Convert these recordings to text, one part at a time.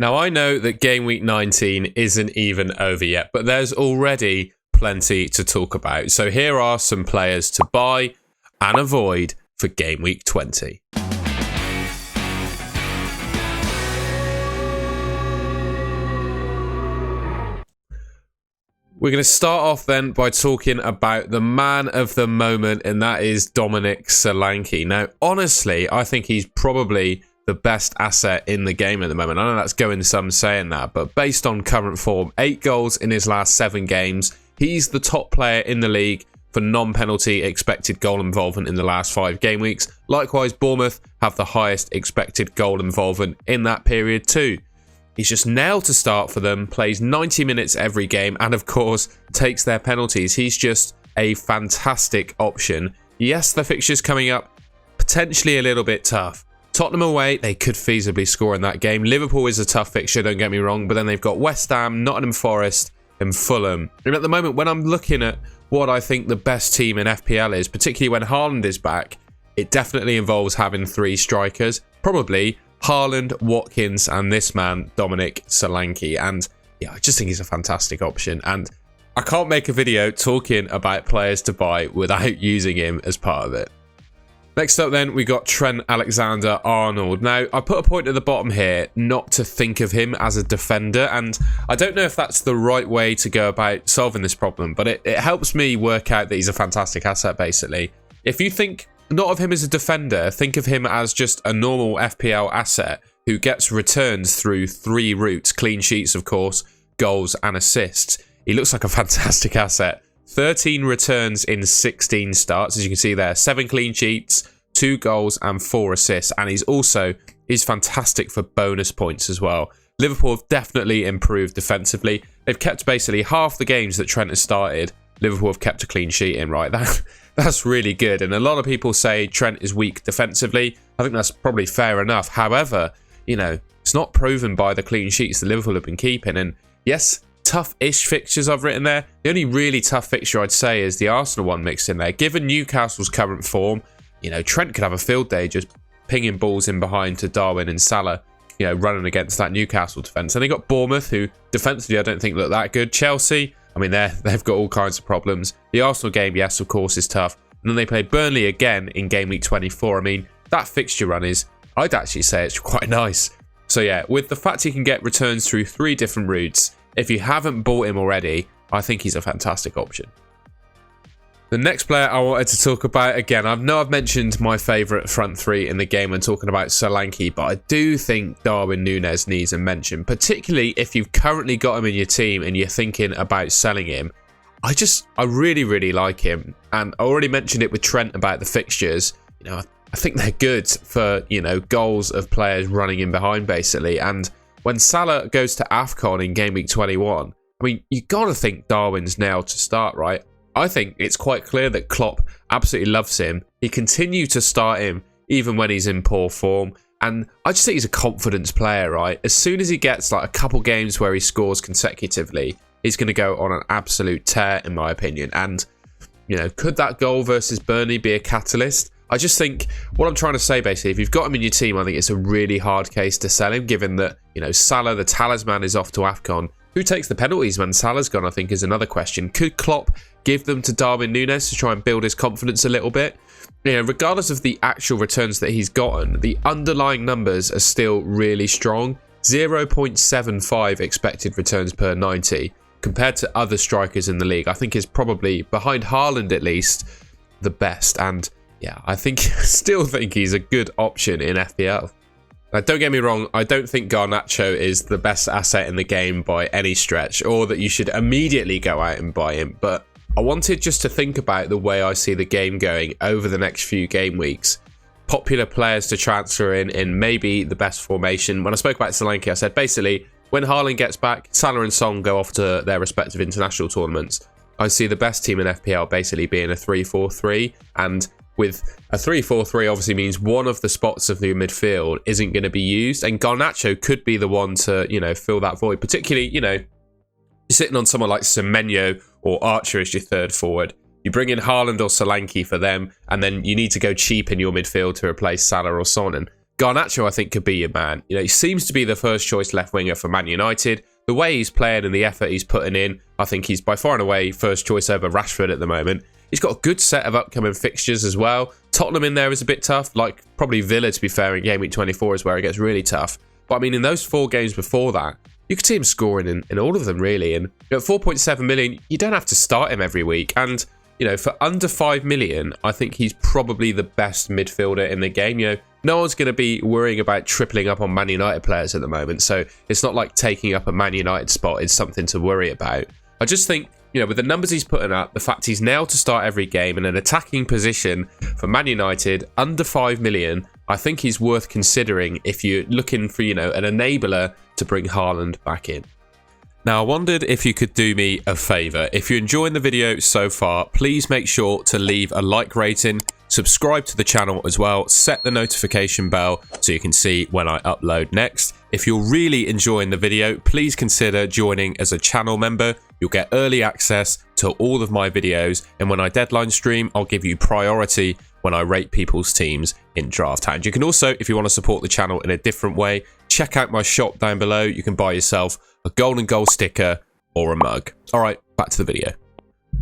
Now, I know that Game Week 19 isn't even over yet, but there's already plenty to talk about. So here are some players to buy and avoid for Game Week 20. We're going to start off then by talking about the man of the moment, and that is Dominic Solanke. Now, honestly, I think he's probably the best asset in the game at the moment. I know that's going some saying that, but based on current form, 8 goals in his last 7 games. He's the top player in the league for non-penalty expected goal involvement in the last 5 game weeks. Likewise, Bournemouth have the highest expected goal involvement in that period too. He's just nailed to start for them, plays 90 minutes every game, and of course, takes their penalties. He's just a fantastic option. Yes, the fixtures coming up, potentially a little bit tough. Tottenham away, they could feasibly score in that game. Liverpool is a tough fixture, don't get me wrong, but then they've got West Ham, Nottingham Forest, and Fulham. And at the moment, when I'm looking at what I think the best team in FPL is, particularly when Haaland is back, it definitely involves having 3 strikers. Probably Haaland, Watkins, and this man, Dominic Solanke. And yeah, I just think he's a fantastic option. And I can't make a video talking about players to buy without using him as part of it. Next up then, we got Trent Alexander-Arnold. Now, I put a point at the bottom here not to think of him as a defender, and I don't know if that's the right way to go about solving this problem, but it helps me work out that he's a fantastic asset, basically. If you think not of him as a defender, think of him as just a normal FPL asset who gets returns through 3 routes, clean sheets, of course, goals and assists. He looks like a fantastic asset. 13 returns in 16 starts, as you can see there. 7 clean sheets, 2 goals and 4 assists. And he's fantastic for bonus points as well. Liverpool have definitely improved defensively. They've kept basically half the games that Trent has started. Liverpool have kept a clean sheet in, right? That's really good. And a lot of people say Trent is weak defensively. I think that's probably fair enough. However, you know, it's not proven by the clean sheets that Liverpool have been keeping. And yes, tough-ish fixtures I've written there. The only really tough fixture I'd say is the Arsenal one mixed in there. Given Newcastle's current form, you know, Trent could have a field day just pinging balls in behind to Darwin and Salah, you know, running against that Newcastle defence. And they got Bournemouth, who defensively I don't think look that good. Chelsea, I mean, they've got all kinds of problems. The Arsenal game, yes, of course, is tough. And then they play Burnley again in game week 24. I mean, that fixture run is, I'd actually say it's quite nice. So yeah, with the fact he can get returns through 3 different routes, if you haven't bought him already, I think he's a fantastic option. The next player I wanted to talk about, again, I know I've mentioned my favourite front 3 in the game when talking about Solanke, but I do think Darwin Núñez needs a mention, particularly if you've currently got him in your team and you're thinking about selling him. I really, really like him. And I already mentioned it with Trent about the fixtures. You know, I think they're good for, you know, goals of players running in behind, basically. And when Salah goes to AFCON in game week 21, I mean, you got to think Darwin's nailed to start, right? I think it's quite clear that Klopp absolutely loves him. He continues to start him even when he's in poor form. And I just think he's a confidence player, right? As soon as he gets like a couple games where he scores consecutively, he's going to go on an absolute tear, in my opinion. And, you know, could that goal versus Burnley be a catalyst? I just think what I'm trying to say, basically, if you've got him in your team, I think it's a really hard case to sell him, given that, you know, Salah, the talisman, is off to AFCON. Who takes the penalties when Salah's gone, I think, is another question. Could Klopp give them to Darwin Núñez to try and build his confidence a little bit? You know, regardless of the actual returns that he's gotten, the underlying numbers are still really strong. 0.75 expected returns per 90, compared to other strikers in the league. I think is probably, behind Haaland at least, the best. And yeah, still think he's a good option in FPL. Now, don't get me wrong, I don't think Garnacho is the best asset in the game by any stretch, or that you should immediately go out and buy him, but I wanted just to think about the way I see the game going over the next few game weeks. Popular players to transfer in maybe the best formation. When I spoke about Solanke, I said basically, when Haaland gets back, Salah and Son go off to their respective international tournaments. I see the best team in FPL basically being a 3-4-3, and with a 3-4-3 obviously means one of the spots of the midfield isn't going to be used, and Garnacho could be the one to, you know, fill that void. Particularly, you know, you're sitting on someone like Semenyo or Archer as your third forward. You bring in Haaland or Solanke for them, and then you need to go cheap in your midfield to replace Salah or Son. And Garnacho, I think, could be your man. You know, he seems to be the first choice left winger for Man United. The way he's playing and the effort he's putting in, I think he's by far and away first choice over Rashford at the moment. He's got a good set of upcoming fixtures as well. Tottenham in there is a bit tough, like probably Villa, to be fair, in game week 24 is where it gets really tough. But I mean, in those 4 games before that, you could see him scoring in all of them, really. And at 4.7 million, you don't have to start him every week. And, you know, for under 5 million, I think he's probably the best midfielder in the game. You know, no one's going to be worrying about tripling up on Man United players at the moment. So it's not like taking up a Man United spot is something to worry about. I just think, you know, with the numbers he's putting up, the fact he's nailed to start every game in an attacking position for Man United under 5 million, I think he's worth considering if you're looking for, you know, an enabler to bring Haaland back in. Now, I wondered if you could do me a favour. If you're enjoying the video so far, please make sure to leave a like rating, subscribe to the channel as well, set the notification bell so you can see when I upload next. If you're really enjoying the video, please consider joining as a channel member. You'll get early access to all of my videos, and when I deadline stream, I'll give you priority when I rate people's teams in Draft Hound. You can also, if you want to support the channel in a different way, check out my shop down below. You can buy yourself a golden goal sticker or a mug. All right, back to the video.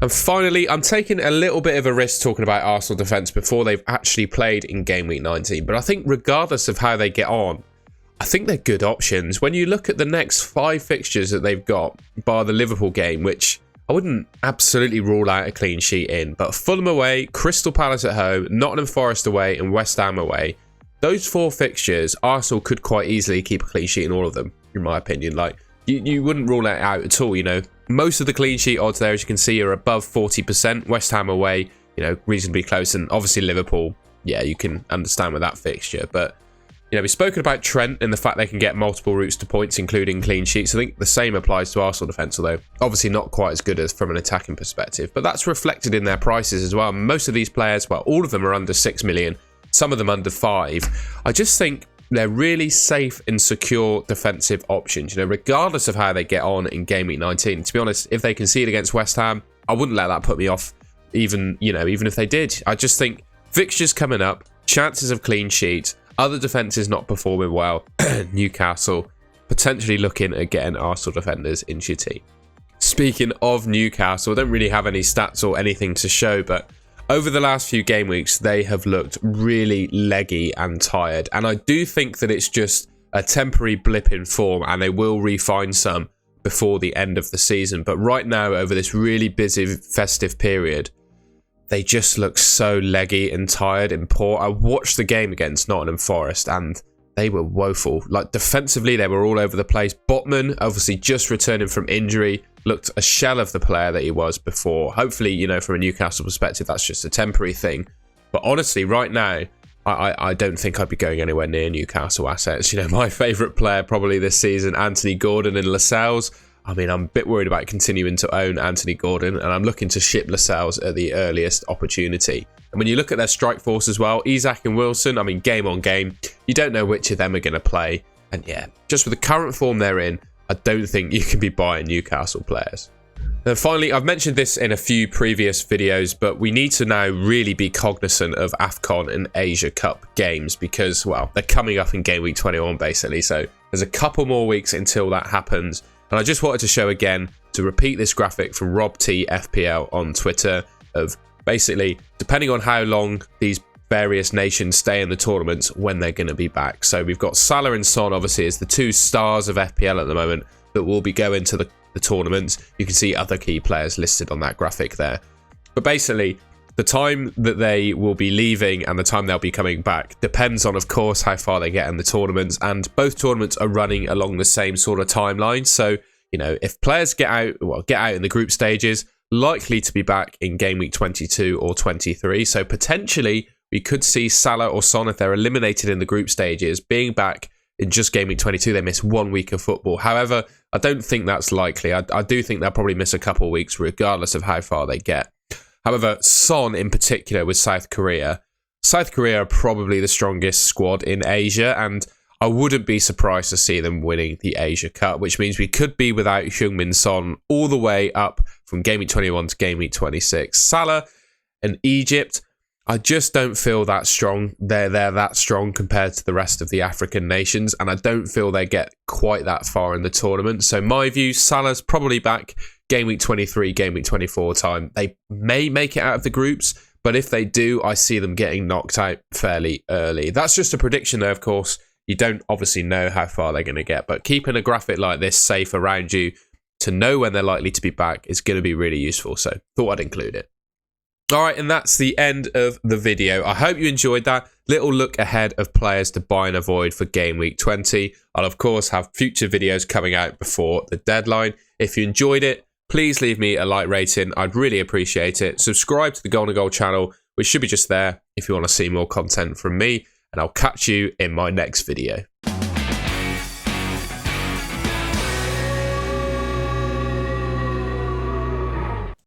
And finally, I'm taking a little bit of a risk talking about Arsenal defence before they've actually played in game week 19. But I think regardless of how they get on, I think they're good options. When you look at the next 5 fixtures that they've got, bar the Liverpool game, which I wouldn't absolutely rule out a clean sheet in, but Fulham away, Crystal Palace at home, Nottingham Forest away, and West Ham away. Those 4 fixtures, Arsenal could quite easily keep a clean sheet in all of them, in my opinion. Like, you wouldn't rule that out at all, you know. Most of the clean sheet odds there, as you can see, are above 40%. West Ham away, you know, reasonably close. And obviously Liverpool, yeah, you can understand with that fixture. But, you know, we've spoken about Trent and the fact they can get multiple routes to points, including clean sheets. I think the same applies to Arsenal defence, although obviously not quite as good as from an attacking perspective. But that's reflected in their prices as well. Most of these players, well, all of them are under 6 million. Some of them under 5. I just think they're really safe and secure defensive options, you know, regardless of how they get on in game week 19. To be honest, if they concede against West Ham, I wouldn't let that put me off, even if they did. I just think fixtures coming up, chances of clean sheets, other defences not performing well, Newcastle potentially looking at getting Arsenal defenders into your team. Speaking of Newcastle, I don't really have any stats or anything to show, but over the last few game weeks, they have looked really leggy and tired. And I do think that it's just a temporary blip in form and they will refine some before the end of the season. But right now, over this really busy festive period, they just look so leggy and tired and poor. I watched the game against Nottingham Forest and they were woeful. Like, defensively, they were all over the place. Botman, obviously just returning from injury, looked a shell of the player that he was before. Hopefully, you know, from a Newcastle perspective, that's just a temporary thing. But honestly, right now, I don't think I'd be going anywhere near Newcastle assets. You know, my favourite player probably this season, Anthony Gordon and Lascelles. I mean, I'm a bit worried about continuing to own Anthony Gordon, and I'm looking to ship Lascelles at the earliest opportunity. And when you look at their strike force as well, Isak and Wilson, I mean, game on game, you don't know which of them are going to play. And yeah, just with the current form they're in, I don't think you can be buying Newcastle players. And finally, I've mentioned this in a few previous videos, but we need to now really be cognizant of AFCON and Asia Cup games because, well, they're coming up in game week 21 basically. So there's a couple more weeks until that happens. And I just wanted to show again, to repeat this graphic from Rob T FPL on Twitter of basically, depending on how long these various nations stay in the tournaments, when they're going to be back. So we've got Salah and Son, obviously, as the 2 stars of FPL at the moment that will be going to the tournaments. You can see other key players listed on that graphic there. But basically, the time that they will be leaving and the time they'll be coming back depends on, of course, how far they get in the tournaments. And both tournaments are running along the same sort of timeline. So, you know, if players get out in the group stages, likely to be back in game week 22 or 23. So potentially we could see Salah or Son, if they're eliminated in the group stages, being back in just game week 22. They miss 1 week of football. However, I don't think that's likely. I do think they'll probably miss a couple of weeks regardless of how far they get. However, Son in particular with South Korea are probably the strongest squad in Asia, and I wouldn't be surprised to see them winning the Asia Cup, which means we could be without Heung-min Son all the way up from game week 21 to game week 26. Salah and Egypt, I just don't feel that strong. They're that strong compared to the rest of the African nations, and I don't feel they get quite that far in the tournament. So my view, Salah's probably back game week 23, game week 24 time. They may make it out of the groups, but if they do, I see them getting knocked out fairly early. That's just a prediction though, of course. You don't obviously know how far they're going to get, but keeping a graphic like this safe around you to know when they're likely to be back is going to be really useful. So thought I'd include it. All right, and that's the end of the video. I hope you enjoyed that little look ahead of players to buy and avoid for game week 20. I'll, of course, have future videos coming out before the deadline. If you enjoyed it, please leave me a like rating. I'd really appreciate it. Subscribe to the Golden Goal channel, which should be just there if you want to see more content from me. And I'll catch you in my next video.